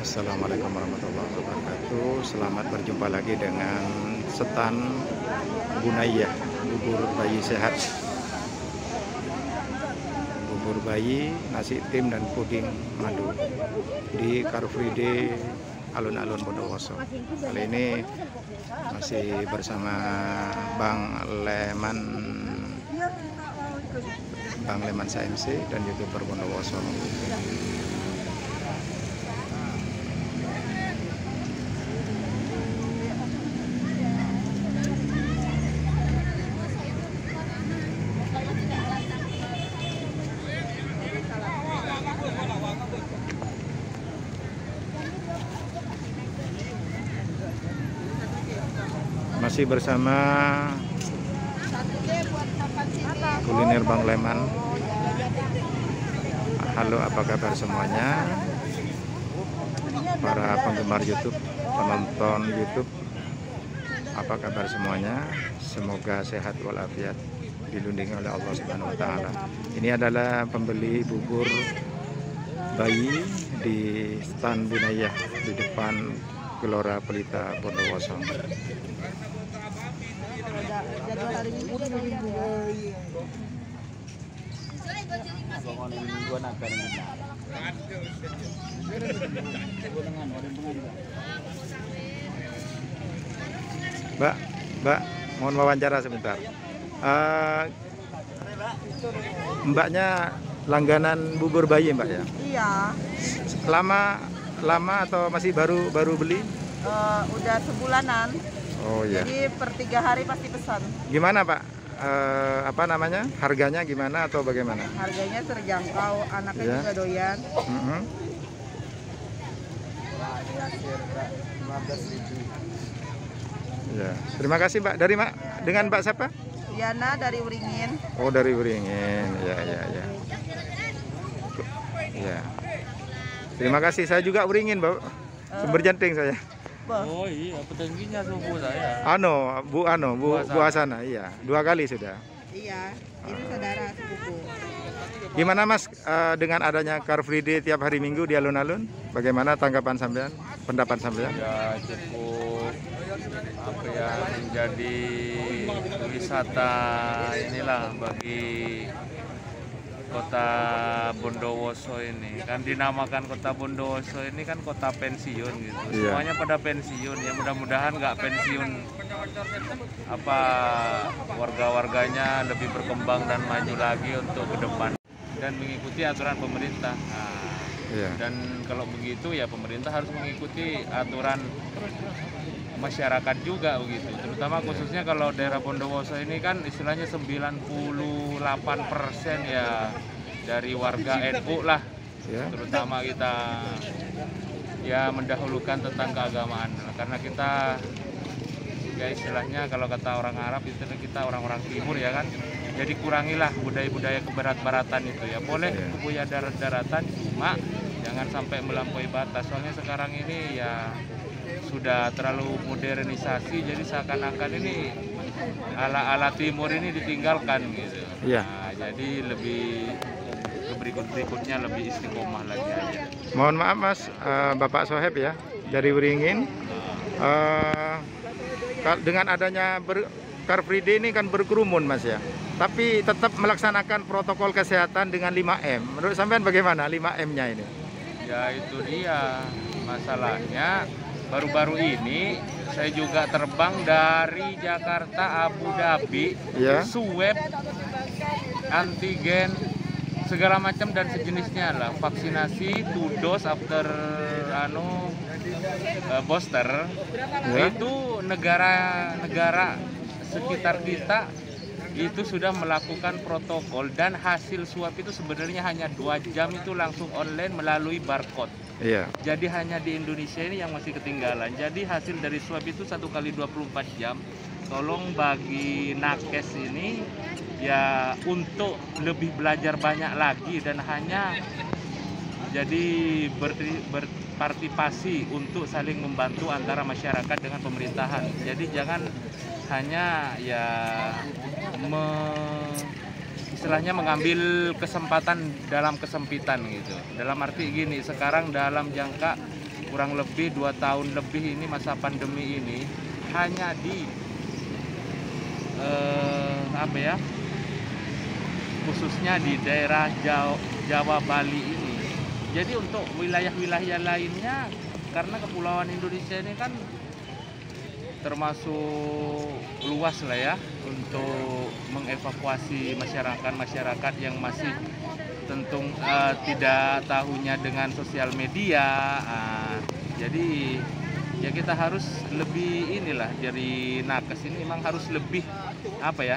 Assalamualaikum warahmatullahi wabarakatuh. Selamat berjumpa lagi dengan stan Bunayyah, bubur bayi sehat. Bubur bayi, nasi tim dan puding madu di Car Free Day alun-alun Bondowoso. Kali ini masih bersama Bang Leman SMC dan YouTuber Bondowoso. Masih bersama kuliner Bang Leman. Halo, apa kabar semuanya? Para penggemar YouTube, penonton YouTube, apa kabar semuanya? Semoga sehat walafiat, dilindungi oleh Allah Subhanahu wa Ta'ala. Ini adalah pembeli bubur bayi di stan Bunayyah di depan Gelora Pelita Bondowoso. Mbak, mohon wawancara sebentar. Mbaknya langganan bubur bayi, Mbak ya? Iya. Lama atau masih baru beli? Udah sebulanan. Oh iya. Jadi per 3 hari pasti pesan. Gimana Pak? Apa namanya? Harganya gimana atau bagaimana? Harganya terjangkau, anaknya juga doyan. Ya. Terima kasih Mbak. Dari dengan Mbak siapa? Yana dari Uringin. Oh, dari Uringin. Ya. Ya. Terima kasih. Saya juga Uringin, Mbak. Sumber Janting saya. Oh iya, petingginya suku saya. Bu Asana, iya. 2 kali sudah. Iya, ini saudara sepupu. Gimana Mas dengan adanya Car Free Day tiap hari Minggu di alun-alun? Bagaimana tanggapan sampean? Pendapat sampean? Ya cukup menjadi wisata inilah bagi Kota Bondowoso ini. Kan dinamakan Kota Bondowoso ini kan kota pensiun gitu. Iya. Semuanya pada pensiun ya, mudah-mudahan nggak pensiun warga-warganya lebih berkembang dan maju lagi untuk ke depan dan mengikuti aturan pemerintah. Iya. Dan kalau begitu ya pemerintah harus mengikuti aturan masyarakat juga begitu, terutama khususnya kalau daerah Bondowoso ini kan istilahnya 98% ya dari warga NU lah, Ya. terutama kita ya mendahulukan tentang keagamaan karena kita ya istilahnya kalau kata orang Arab itu kita orang-orang timur ya kan, jadi kurangilah budaya-budaya kebarat-baratan itu ya, boleh budaya darat-daratan cuma jangan sampai melampaui batas, soalnya sekarang ini ya sudah terlalu modernisasi, jadi seakan-akan ini ala-ala timur ini ditinggalkan gitu. Iya. Nah, jadi lebih ke berikutnya lebih istiqomah lagi aja. Mohon maaf Mas, Bapak Soheb ya dari Uringin. Dengan adanya Car Free Day ini kan berkerumun Mas ya, tapi tetap melaksanakan protokol kesehatan dengan 5M. Menurut sampean bagaimana 5M-nya ini? Ya itu dia masalahnya. Baru-baru ini saya juga terbang dari Jakarta Abu Dhabi, swab antigen segala macam dan sejenisnya lah, vaksinasi 2 dose after booster. Itu negara-negara sekitar kita itu sudah melakukan protokol dan hasil swab itu sebenarnya hanya 2 jam itu langsung online melalui barcode. Iya. Jadi hanya di Indonesia ini yang masih ketinggalan. Jadi hasil dari swab itu 1 kali 24 jam. Tolong bagi nakes ini ya untuk lebih belajar banyak lagi dan hanya jadi berpartisipasi untuk saling membantu antara masyarakat dengan pemerintahan. Jadi jangan hanya ya istilahnya mengambil kesempatan dalam kesempitan gitu. Dalam arti gini, sekarang dalam jangka kurang lebih 2 tahun lebih ini masa pandemi ini hanya di khususnya di daerah Jawa Bali ini. Jadi untuk wilayah-wilayah lainnya, karena kepulauan Indonesia ini kan termasuk luas lah ya untuk mengevakuasi masyarakat yang masih tentu tidak tahunya dengan sosial media. Jadi ya kita harus lebih dari nakes ini memang harus lebih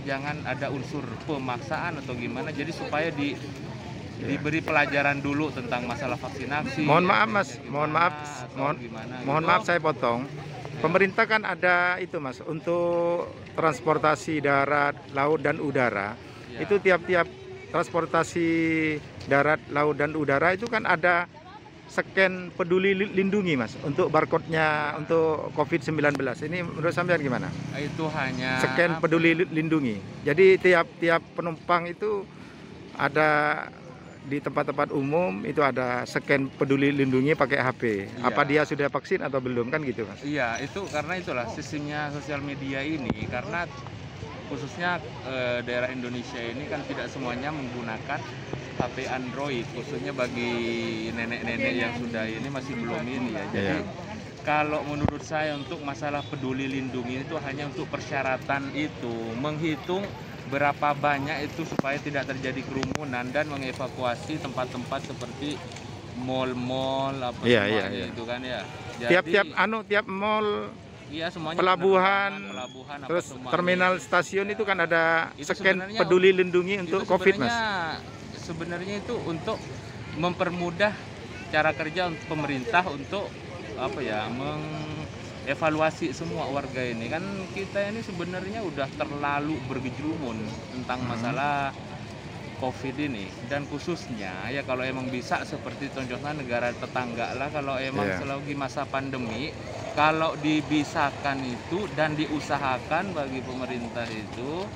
jangan ada unsur pemaksaan atau gimana, jadi supaya diberi pelajaran dulu tentang masalah vaksinasi. Mohon maaf Mas, mohon maaf saya potong. Pemerintah kan ada itu Mas untuk transportasi darat, laut dan udara. Ya. Itu tiap-tiap transportasi darat, laut dan udara itu kan ada scan peduli lindungi Mas untuk barcode-nya untuk COVID-19. Ini menurut sampean gimana? Itu hanya scan peduli lindungi. Jadi tiap penumpang itu ada di tempat-tempat umum itu ada scan peduli lindungi pakai HP. Iya. Apa dia sudah vaksin atau belum, kan gitu Mas? Iya, itu karena itulah sistemnya sosial media ini, karena khususnya daerah Indonesia ini kan tidak semuanya menggunakan HP Android, khususnya bagi nenek-nenek yang sudah ini masih belum ini ya. Jadi kalau menurut saya untuk masalah peduli lindungi itu hanya untuk persyaratan itu, menghitung berapa banyak itu supaya tidak terjadi kerumunan dan mengevakuasi tempat-tempat seperti mal-mal itu kan ya. Jadi, tiap mall, iya, semuanya pelabuhan terus terminal stasiun itu kan ada itu scan peduli lindungi untuk COVID Mas. Sebenarnya itu untuk mempermudah cara kerja pemerintah untuk evaluasi semua warga ini. Kan kita ini sebenarnya udah terlalu bergejumun tentang masalah COVID ini, dan khususnya ya kalau emang bisa seperti contohnya negara tetangga lah, kalau emang selagi masa pandemi kalau dibisarkan itu dan diusahakan bagi pemerintah itu,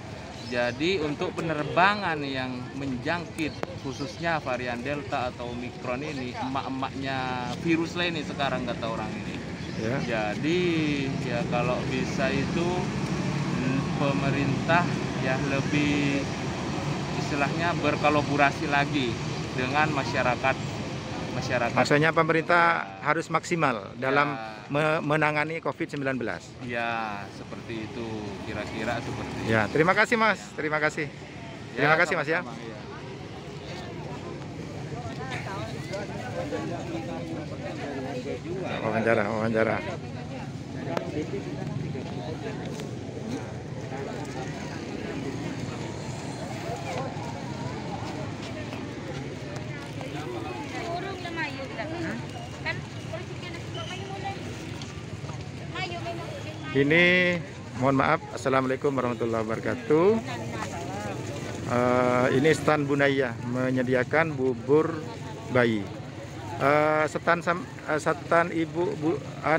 jadi untuk penerbangan yang menjangkit khususnya varian Delta atau Omikron ini, emak-emaknya virus lain ini sekarang kata orang ini. Jadi ya kalau bisa itu pemerintah ya lebih istilahnya berkolaborasi lagi dengan masyarakat. Maksudnya pemerintah harus maksimal dalam menangani COVID-19. Ya, seperti itu kira-kira seperti itu. Ya, terima kasih Mas, terima kasih. Terima kasih Mas ya. Wawancara. Ini mohon maaf, assalamualaikum warahmatullahi wabarakatuh. Ini stan Bunaya menyediakan bubur bayi. Stan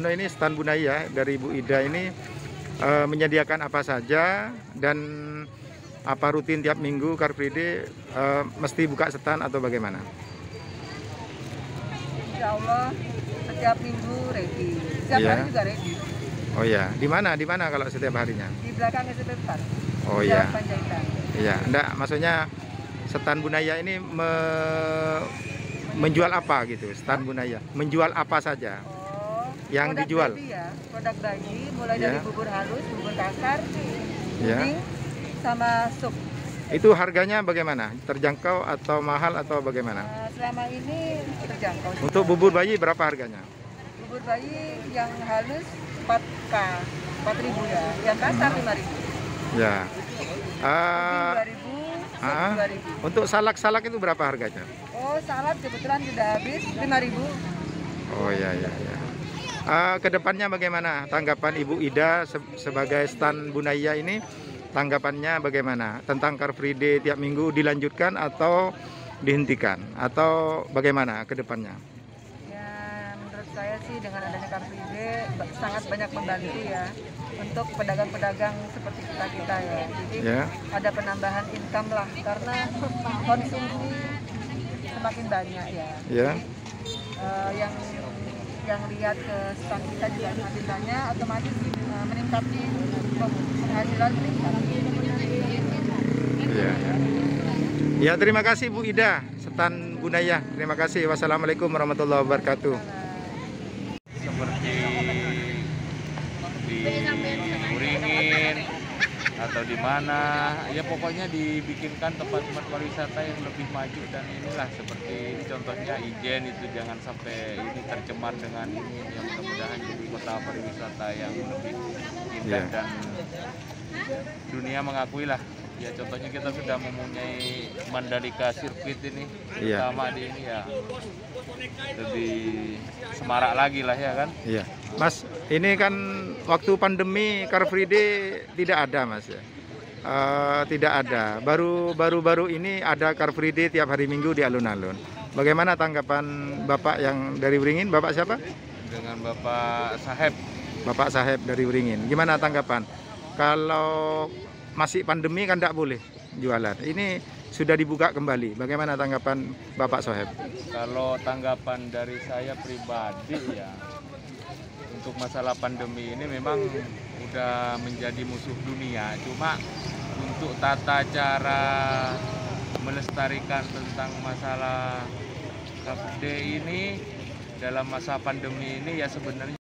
ini stan Bunaya dari Ibu Ida ini menyediakan apa saja, dan apa rutin tiap minggu Car Free Day mesti buka stan atau bagaimana? Insya Allah setiap minggu ready, setiap hari juga ready. Oh ya, di mana kalau setiap harinya? Di belakang SMP 4. Oh iya. Iya, enggak, maksudnya stan Bunaya ini menjual apa gitu? Stan Bunaya menjual apa saja? Yang dijual? Ya, produk bayi mulai dari bubur halus, bubur kasar, puding, sama sup. Itu harganya bagaimana? Terjangkau atau mahal atau bagaimana? Selama ini terjangkau. Untuk bubur bayi berapa harganya? Bubur bayi yang halus 4.000 ya, yang kasar 5.000. Ya. 2.000, 2.000. Untuk salak itu berapa harganya? Oh, salad kebetulan sudah habis 5.000. Oh ya. Kedepannya bagaimana tanggapan Ibu Ida sebagai stan Bunaya ini? Tanggapannya bagaimana tentang Car Free Day tiap minggu, dilanjutkan atau dihentikan atau bagaimana kedepannya? Ya, menurut saya sih dengan adanya Car Free Day sangat banyak membantu ya untuk pedagang-pedagang seperti kita ya. Jadi ada penambahan income lah karena konsumsi semakin banyak ya. Jadi, yang lihat ke stand kita juga semakin banyak, otomatis meningkatkan penghasilan meningkat. Ya, terima kasih Bu Ida, Setan Bunaya. Terima kasih. Wassalamualaikum warahmatullahi wabarakatuh. Seperti di Uringin atau di mana, ya pokoknya dibikinkan tempat-tempat pariwisata yang lebih maju, dan inilah seperti ini contohnya Ijen itu jangan sampai ini tercemar dengan ini, yang mudah-mudahan jadi kota pariwisata yang lebih indah dan dunia mengakui lah. Ya contohnya kita sudah mempunyai Mandalika Sirkuit ini, pertama di ini ya lebih semarak lagi lah ya kan. Iya, Mas, ini kan waktu pandemi Car Free Day tidak ada Mas ya. Tidak ada. Baru ini ada Car Free Day tiap hari Minggu di alun-alun. Bagaimana tanggapan Bapak yang dari Uringin? Bapak siapa? Dengan Bapak Saheb. Bapak Saheb dari Uringin. Gimana tanggapan? Kalau masih pandemi kan tidak boleh jualan. Ini sudah dibuka kembali. Bagaimana tanggapan Bapak Soheb? Kalau tanggapan dari saya pribadi ya, untuk masalah pandemi ini memang udah menjadi musuh dunia. Cuma untuk tata cara melestarikan tentang masalah Car Free Day ini dalam masa pandemi ini ya sebenarnya